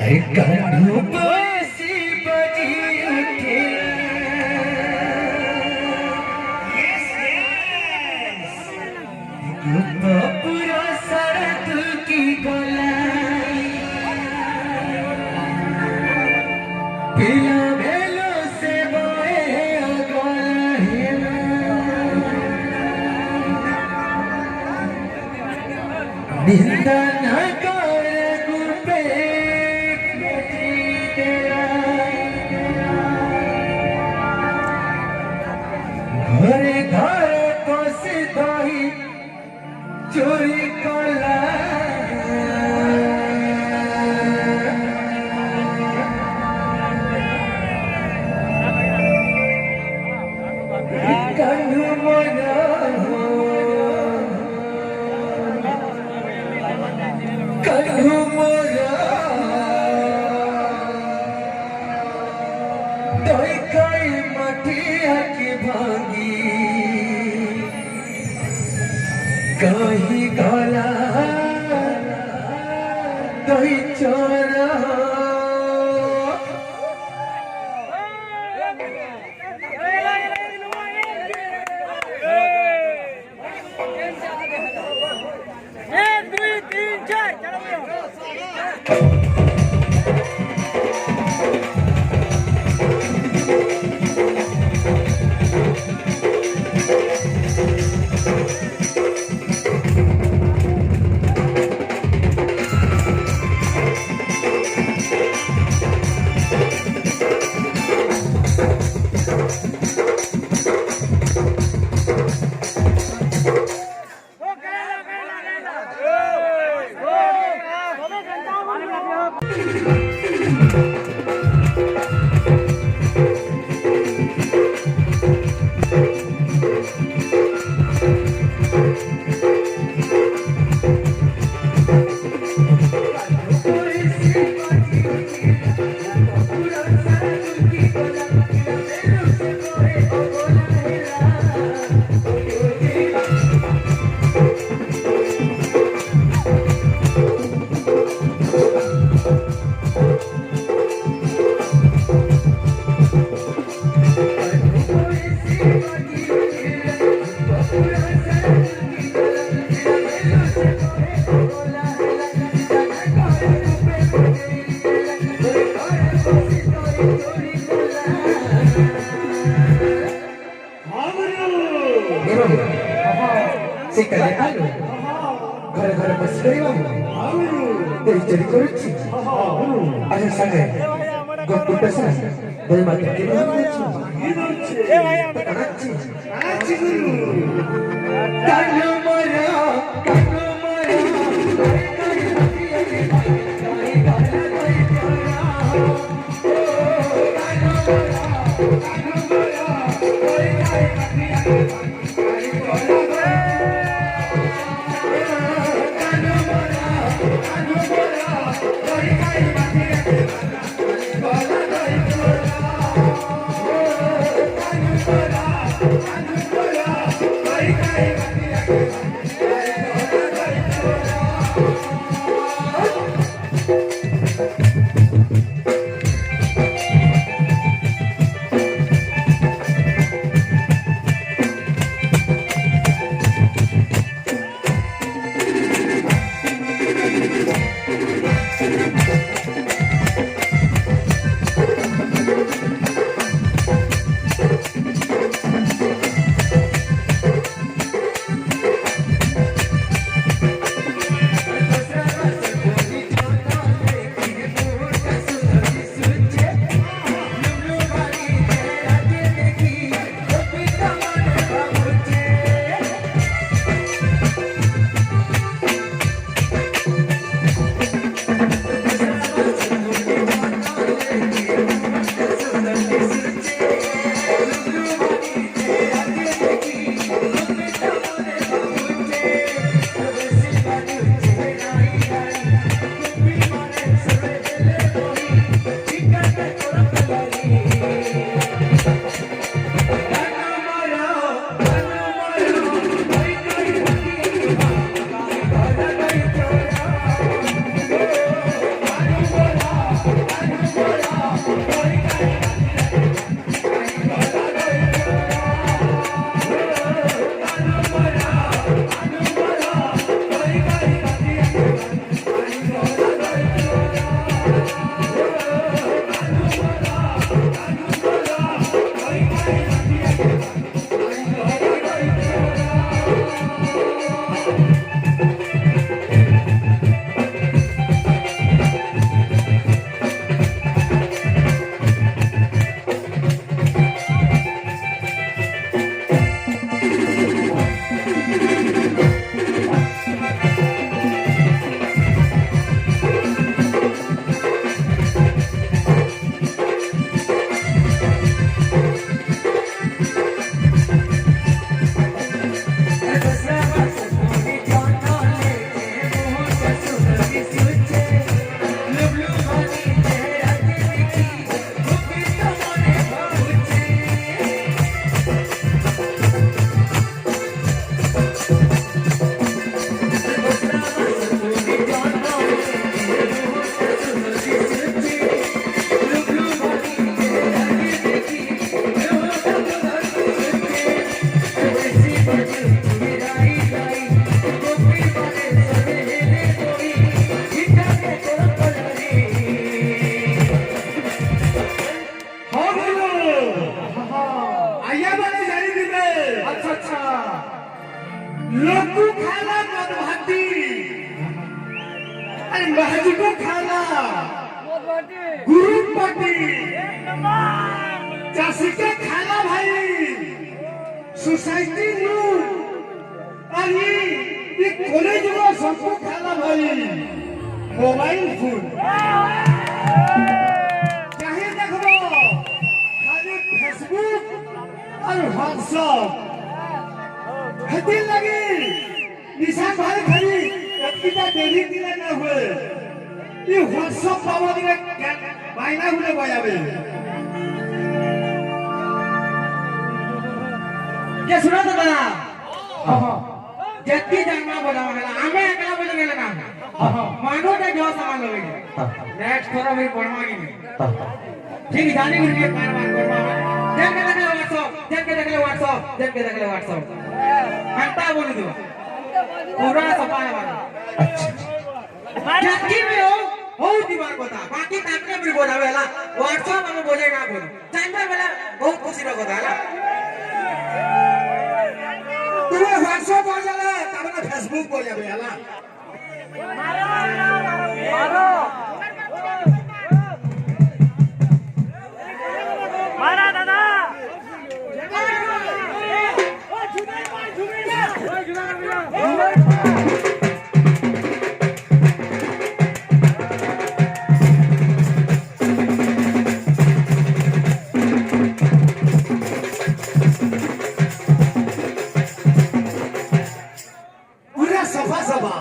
कानू पैसी बजी उठे पूरा सड़क की गोलाई पिला भेलो से बोए निंदा न कर गुपे घरे घरे कोसी दही चोरी कला कानू मोरा कानू मोरा दही खाई मटिया की भांगी कहीं गला दही चोरा एक दुई तीन चार चलो Sekali anu, gara-gara pas keriwang, dari jadi korupsi, ada sangat, gak berpesan, dari mata kita mengacu, mengacu, kayu merah, अरे महज को खाना बहुत बाटी गुरु पाटी नंबर चासी का खाना भाई सोसाइटी नु अरे ये कॉलेज में सबको खाना भाई मोबाइल फोन चाहे देखो खाली फेसबुक और व्हाट्सएप हती लगी निशान भाई खड़ी कितना देरी दिला ना हुए ये व्हाट्सएप पावा दिले मायना हुए बजावे ये सुनो तो दादा जत्ती जन्मा बोला वाला आमे एकला बोले गेले ना मानो ते जो सामान लोगे नेक्स्ट थोड़ा मेरी पढ़वा की ठीक जाने के लिए कारवां करवा जन के देखले व्हाट्सएप घंटा बोल दो पूरा सफाई वाला जत्ती में हो दीवार को था बाकी ताकने भी बोलावे ला व्हाट्सएप में बोले ना बोल टाइमर वाला बहुत खुशी रो কথা ला तुम्हें व्हाट्सएप आ जाला तब ना फेसबुक बोल जावे हला मारा दादा पूरा सफा सफा